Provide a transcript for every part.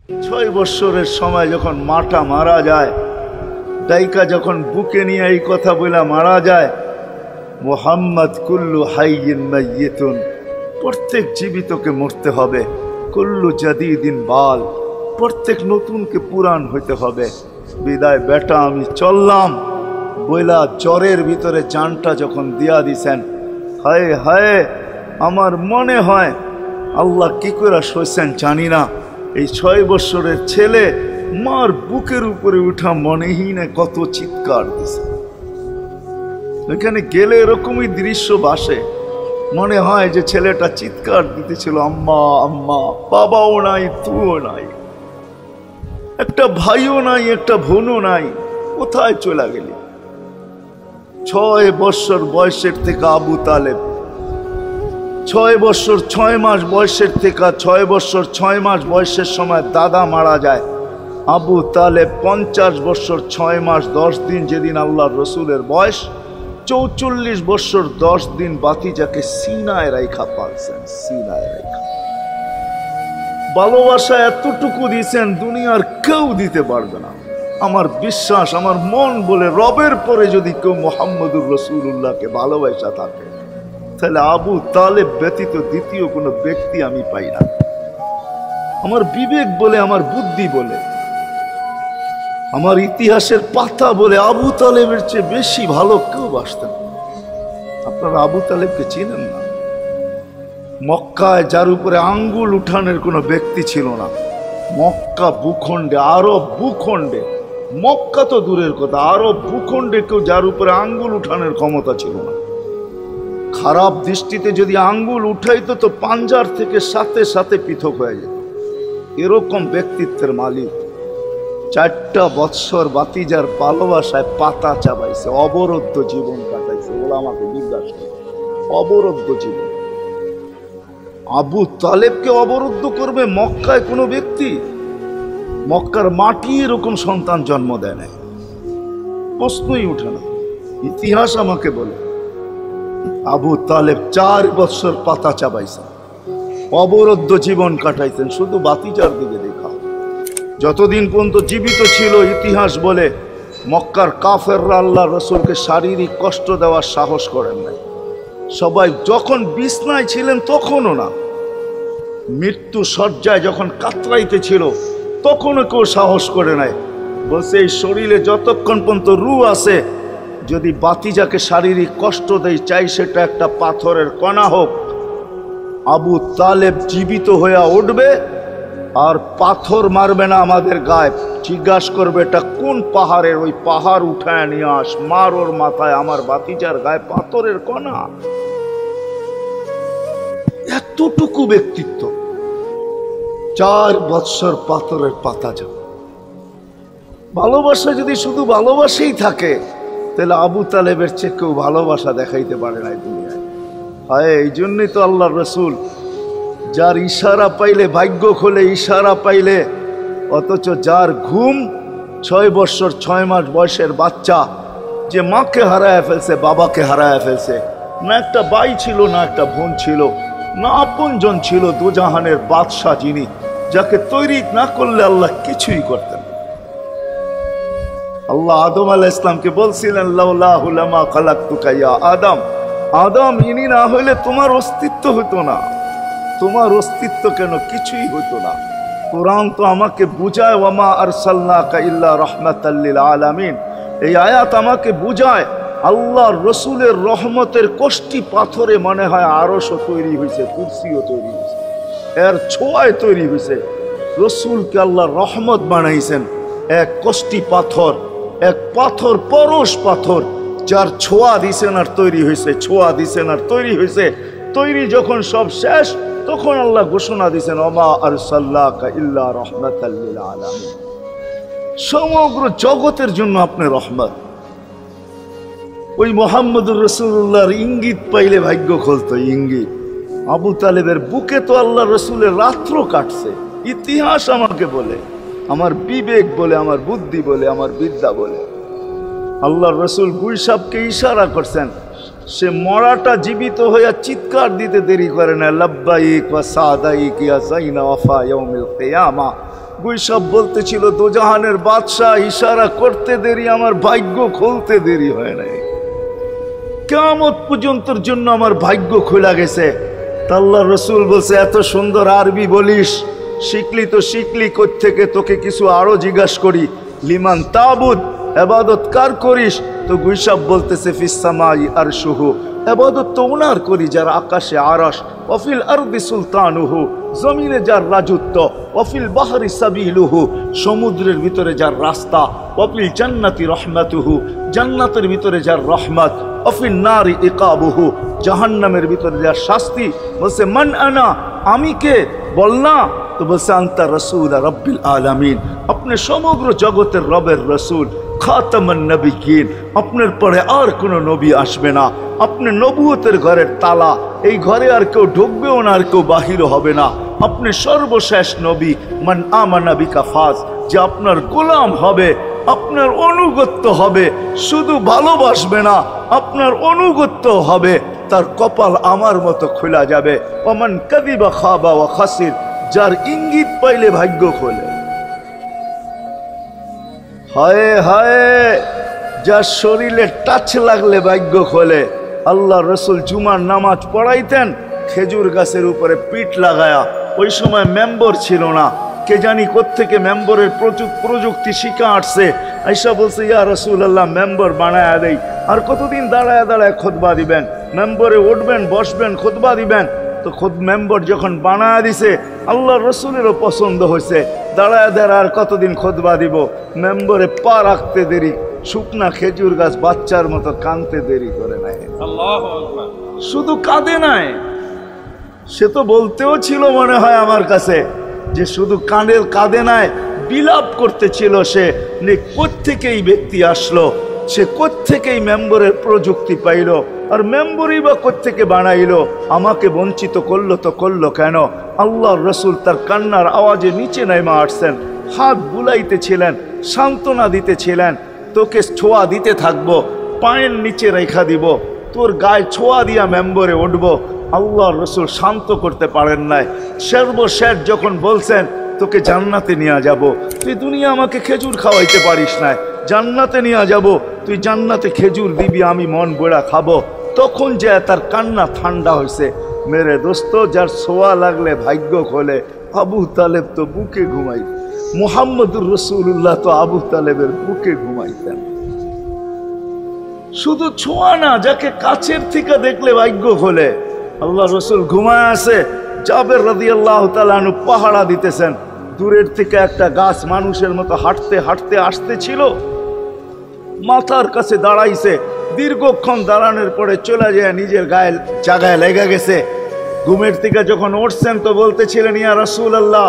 6 বছরের সময় যখন মাটা মারা যায়, দাইকা যখন বুকে নিয়ে এই কথা বলে মারা যায়, মুহাম্মদ কুল্লু হাইয়িন মাইয়িতুন, প্রত্যেক জীবিতকে মরতে হবে, কুল্লু জাদিদিন বাল, প্রত্যেক নতুনকে পুরান হইতে হবে। বিদায় বেটা আমি চললাম বইলা জ্বরের ভিতরে জানটা যখন দিয়া দিছেন, হায় হায় আমার মনে হয় আল্লাহ কি করে সইছেন জানি না, এই 6 বছরের ছেলে মার বুকের উপরে উঠা মনেই না কত চিৎকার দিছে। এখানে গেলে এরকমই দৃশ্য ভাসে, মনে হয় যে ছেলেটা চিৎকার দিতেছিল, আম্মা আম্মা, বাবাও নাই, তুও নাই, একটা ভাইও নাই, একটা বোনও নাই, কোথায় চলে গেলি? 6 বছর বয়সের থেকে আবু তালেব, 6 বছর 6 মাস বয়সের থেকে 6 বছর 6 মাস বয়সের সময় দাদা মারা যায়। আবু তালেব 50 বছর 6 মাস 10 দিন, যেদিন আল্লাহর রসুলের বয়স 44 বছর 10 দিন বাতিজাকে সিনায় রাইখা পালছেন, সিনায় রাইখা। ভালোবাসা এতটুকু দিয়েছেন দুনিয়ার কেউ দিতে পারবে না। আমার বিশ্বাস, আমার মন বলে রবের পরে যদি কেউ মুহাম্মদুর রাসূলুল্লাহকে ভালোবাসা থাকে, তাহলে আবু তালেব ব্যতীত দ্বিতীয় কোনো ব্যক্তি আমি পাই না। আমার বিবেক বলে, আমার বুদ্ধি বলে, আমার ইতিহাসের পাতা বলে আবু তালেবের চেয়ে বেশি ভালো কেউ বাসতেন। আপনারা আবু তালেবকে চিনেন না? মক্কায় যার উপরে আঙ্গুল উঠানের কোনো ব্যক্তি ছিল না। মক্কা ভূখণ্ডে, আরব ভূখণ্ডে, মক্কা তো দূরের কথা, আরব ভূখণ্ডে কেউ যার উপরে আঙ্গুল উঠানের ক্ষমতা ছিল না। খারাপ দৃষ্টিতে যদি আঙ্গুল উঠাইতো তো পাঞ্জার থেকে সাথে সাথে পৃথক হয়ে যেত। এরকম ব্যক্তিত্বের মালিক। 4টা বৎসর বাতিজার ভালোবাসায় পাতা চাবাইছে, অবরুদ্ধ জীবন কাটাইছে। ওরা আমাকে জিজ্ঞাসা করে, অবরুদ্ধ জীবন। আবু তালেবকে অবরুদ্ধ করবে মক্কায় কোনো ব্যক্তি? মক্কার মাটি এরকম সন্তান জন্ম দেয় না, প্রশ্নই উঠে না। ইতিহাস আমাকে বলে আবু তালেব 4 বছর পাতা চাবাইছেন, অবরুদ্ধ জীবন কাটাইছেন। শুধু বাতিজার দিকে দেখা, যতদিন পর্যন্ত জীবিত ছিল ইতিহাস বলে মক্কার কাফেররা আল্লাহ রসুলকে শারীরিক কষ্ট দেওয়ার সাহস করেন নাই। সবাই যখন বিছনায় ছিলেন তখনও না, মৃত্যু শয্যায় যখন কাতরাইতে ছিল তখনও কেউ সাহস করে নাই। বলছে এই শরীরে যতক্ষণ পর্যন্ত রূহ আছে, যদি বাতিজাকে শারীরিক কষ্ট দেয়, চাই সেটা একটা পাথরের কণা হোক, আবু তালেব জীবিত হয়ে উঠবে আর পাথর মারবে না আমাদের গায়ে। জিজ্ঞাসা করবে এটা কোন পাহাড়ের, ওই পাহাড় উঠায় নিয়ে আস, মার ওর মাথায়, আমার বাতিজার গায়ে পাথরের কণা। এতটুকু ব্যক্তিত্ব। 4 বৎসর পাথরের পাতা যা। ভালোবাসা যদি শুধু ভালোবাসাই থাকে, তাহলে আবু তালেবের চেয়ে কেউ ভালোবাসা দেখাইতে পারে না দুনিয়ায়। হয় এই জন্যই তো আল্লাহ রসুল, যার ইশারা পাইলে ভাগ্য খোলে, ইশারা পাইলে, অথচ যার ঘুম 6 বছর 6 মাস বয়সের বাচ্চা, যে মাকে হারায় ফেলছে, বাবাকে হারায় ফেলছে, না একটা ভাই ছিল, না একটা বোন ছিল, না আপনজন ছিল, দুজাহানের বাদশাহ যিনি, যাকে তৈরি না করলে আল্লাহ কিছুই করতেন। আল্লাহ আদম আলাইহিস সালামকে বলছিলেন, লাউলাহু লামা খালাকতুকা ইয়া আদম, আদম ইনি না হইলে তোমার অস্তিত্ব হতো না। তোমার অস্তিত্ব কেন, কিছুই হতো না। কোরআন তো আমাকে বুঝায়, ওয়ামা আরসালনাকা ইল্লা রাহমাতাল লিল আলামিন। এই আয়াত আমাকে বুঝায় আল্লাহর রসুলের রহমতের কোষ্ঠী পাথরে মনে হয় আরশও তৈরি হয়েছে, কুরসিও তৈরি হয়েছে, এর ছোঁয়ায় তৈরি হয়েছে। রসুলকে আল্লাহ রহমত বানাইছেন, এক কোষ্ঠী পাথর, এক পাথর, পরশ পাথর, যার ছোঁয়া দিছেন আর তৈরি হয়েছে, ছোঁয়া দিছেন আর তৈরি হয়েছে। তৈরি যখন সব শেষ, তখন আল্লাহ ঘোষণা দিছেন, ওমা আরসালনাকা ইল্লা রাহমাতাল লিল আলামিন। সমগ্র জগতের জন্য আপনি রহমত। ওই মুহাম্মদুর রাসূলুল্লাহর ইঙ্গিত পাইলে ভাগ্য খুলতো, ইঙ্গিত। আবু তালেবের বুকে তো আল্লাহ রসুলের রাত্র কাটছে। ইতিহাস আমাকে বলে, আমার বিবেক বলে, আমার বুদ্ধি বলে, আমার বিদ্যা বলে, আল্লাহ রসুল গুইসাবকে ইশারা করছেন, সে মরাটা জীবিত হইয়া চিৎকার দিতে দেরি করে না, লাব্বাইক ওয়া সাদাইক ইয়া যাইনা ওয়াফা ইয়াউমিল কিয়ামা। গুইসাব বলতেছিল দোজাহানের বাদশাহ ইশারা করতে দেরি, আমার ভাগ্য খুলতে দেরি হয় নাই, কিয়ামত পর্যন্তর জন্য আমার ভাগ্য খোলা গেছে। আল্লাহর রাসূল বলছে এত সুন্দর আরবি বলিস, শিখলি তো শিখলি কোত্থেকে, তোকে কিছু আরো জিজ্ঞাসা করি, লিমান তাবুদ, ইবাদত কার করিস? তো গুইসাব বলতেছে ফিস সামাই আরশুহু, ইবাদত তো ওনার করি যার আকাশে আরশ, ওয়াফিল আরদি সুলতানুহু, জমিনে যার রাজত্ব, ওয়াফিল বাহরি সাবিলুহু, সমুদ্রের ভিতরে যার রাস্তা, ওয়াফিল জান্নাতি রহমাতুহু, জান্নাতের ভিতরে যার রহমত, ওয়াফিল নারি ইকাবুহু, জাহান্নামের ভিতরে যার শাস্তি। বলছে মান আনা, আমি কে? বল না। তো বলছে আনতা রাসূল রাব্বিল আলামিন, আপনি সমগ্র জগতের রবের রসুল, খাতামান নবিয়্যিন, আপনার পরে আর কোনো নবী আসবে না, আপনি নবুয়তের ঘরের তালা, এই ঘরে আর কেউ ঢুকবেও না, আর কেউ বাহির হবে না, আপনি সর্বশেষ নবী। মান আমানা বিকা ফাজ, যে আপনার গোলাম হবে, আপনার অনুগত্য হবে, শুধু ভালোবাসবে না, আপনার অনুগত্য হবে, তার কপাল আমার মতো খোলা যাবে। ওমান কাযিবা খাবা ওয়া খাসির, যার ইঙ্গিত পাইলে ভাগ্য খোলে। হায় হায়, যার শরীরে টাচ লাগলে ভাগ্য খোলে। আল্লাহ রসুল জুমার নামাজ পড়াইতেন খেজুর গাছের উপরে পিঠ লাগায়া। ওই সময় মেম্বর ছিল না, কে জানি কোত্থেকে মেম্বরের প্রযুক্তি শিখা আসছে। আইসা বলছে ইয়া রাসূলুল্লাহ, মেম্বর বানায়া দেই। আর কতদিন দাঁড়ায় দাঁড়ায় খুতবা দিবেন, মেম্বরে উঠবেন বসবেন খুতবা দিবেন। তো মেম্বর যখন বানায়া দিছে, আল্লাহ রসুলেরও পছন্দ হয়েছে, দাঁড়ায় দাঁড়ায় আর কতদিন খুতবা দিব। মেম্বরে পা রাখতে দেরি, শুকনা খেজুর গাছ বাচ্চার মতো কাঁদতে দেরি করে নাই। শুধু কাঁদে নাই, সে তো বলতেও ছিল মনে হয় আমার কাছে যে শুধু কাঁদে নাই, বিলাপ করতেছিল সে, কোত্থেকেই ব্যক্তি আসলো, সে কোত্থেকেই মেম্বরের প্রযুক্তি পাইল, আর মেম্বরই বা কোত্থেকে বানাইলো, আমাকে বঞ্চিত করলো তো করলো কেন? আল্লাহর রসুল তার কান্নার আওয়াজে নিচে নেমে আসছেন, হাত বুলাইতেছিলেন, সান্ত্বনা দিতেছিলেন, তোকে ছোঁয়া দিতে থাকবো, পায়ের নিচে রেখা দিব, তোর গায়ে ছোঁয়া দিয়া মেম্বরে উঠবো। আল্লাহর রসুল শান্ত করতে পারেন নাই। সর্বশেষ যখন বলছেন তোকে জান্নাতে নিয়ে যাব, তুই দুনিয়া আমাকে খেজুর খাওয়াইতে পারিস না, জান্নাতে নিয়ে যাব, তুই জান্নাতে খেজুর দিবি, আমি মন বড়া খাবো। তখন যে তার কান্না ঠান্ডা হয়েছে। মেরে দোস্ত, যার ছোঁয়া লাগলে ভাগ্য খোলে। আবু তালেব তো বুকে ঘুমাই, মুহাম্মদুর রাসূলুল্লাহ তো আবু তালেবের বুকে ঘুমাইতেন। শুধু ছোঁয়া না, যাকে কাছের থেকে দেখলে ভাগ্য খোলে। আল্লাহ রসুল ঘুমায় আছে, জাবের রাদিয়াল্লাহু তাআলা আনহু পাহারা দিতেছেন। দূরের থেকে একটা গাছ মানুষের মতো হাঁটতে হাঁটতে আসতেছিল, মাথার কাছে দাঁড়াইছে। দীর্ঘক্ষণ দাঁড়ানোর পরে চলে যায়, নিজের গায়ে জায়গায় লেগে গেছে। ঘুমের থেকে যখন উঠছেন তো বলতেছিলেন ইয়া রাসূলুল্লাহ,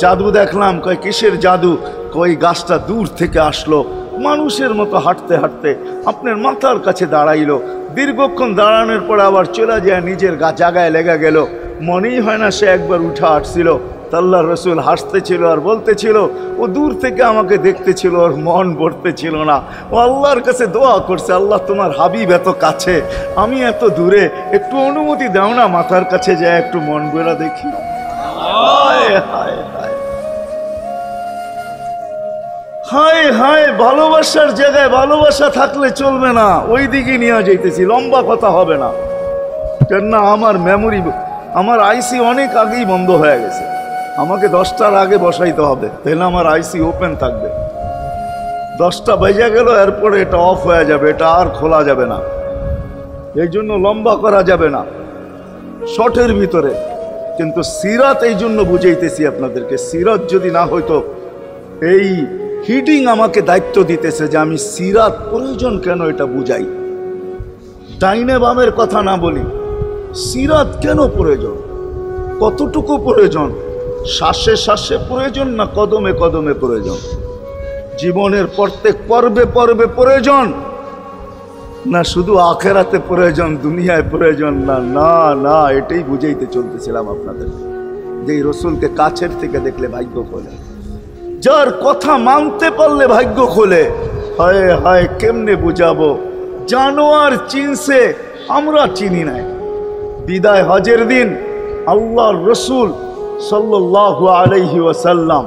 জাদু দেখলাম। কয় কিসের জাদু? কই গাছটা দূর থেকে আসলো, মানুষের মতো হাঁটতে হাঁটতে আপনার মাথার কাছে দাঁড়াইলো। দীর্ঘক্ষণ দাঁড়ানোর পরে আবার চলে যায়, নিজের জায়গায় লেগে গেল। মনেই হয় না সে একবার উঠে আসছিল। আল্লাহর রসুল হাসতেছিল আর বলতেছিল, ও দূর থেকে আমাকে দেখতেছিল, ওর মন ভরতেছিল না। ও আল্লাহর কাছে দোয়া করছে, আল্লাহ তোমার হাবিব এত কাছে, আমি এত দূরে, একটু অনুমতি দাও না, মাথার কাছে যায় একটু মন ভরা দেখি। হায় হায় হায় হায় হায়, ভালোবাসার জায়গায় ভালোবাসা থাকলে চলবে না, ওই দিকে নিয়ে যাইতেছি, লম্বা কথা হবে না। কেন না, আমার মেমোরি, আমার আইসি অনেক আগেই বন্ধ হয়ে গেছে, আমাকে 10টার আগে বসাইতে হবে, তাহলে আমার আইসি ওপেন থাকবে। 10টা বেজে গেল, এরপরে এটা অফ হয়ে যাবে, এটা আর খোলা যাবে না। এই জন্য লম্বা করা যাবে না, শর্টের ভিতরে। কিন্তু সিরাত এই জন্য বুঝাইতেছি আপনাদেরকে, সিরাত যদি না হইতো, এই হিডিং আমাকে দায়িত্ব দিতেছে যে আমি সিরাত প্রয়োজন কেন এটা বুঝাই। ডাইনে বামের কথা না বলি, সিরাত কেন প্রয়োজন, কতটুকু প্রয়োজন, শ্বাসে শ্বাসে প্রয়োজন না কদমে কদমে প্রয়োজন, জীবনের প্রত্যেক পর্বে পর্বে প্রয়োজন, না শুধু আখেরাতে প্রয়োজন, দুনিয়ায় প্রয়োজন না। না না, এটাই বুঝাইতে চলতেছিলাম আপনাদের, যে রসুলকে কাছের থেকে দেখলে ভাগ্য খোলে, যার কথা মানতে পারলে ভাগ্য খোলে। হায় হায়, কেমনে বুঝাবো? জানোয়ার চিনছে, আমরা চিনি নাই। বিদায় হজের দিন আল্লাহর রসুল সাল্লাল্লাহু আলাইহি ওয়াসাল্লাম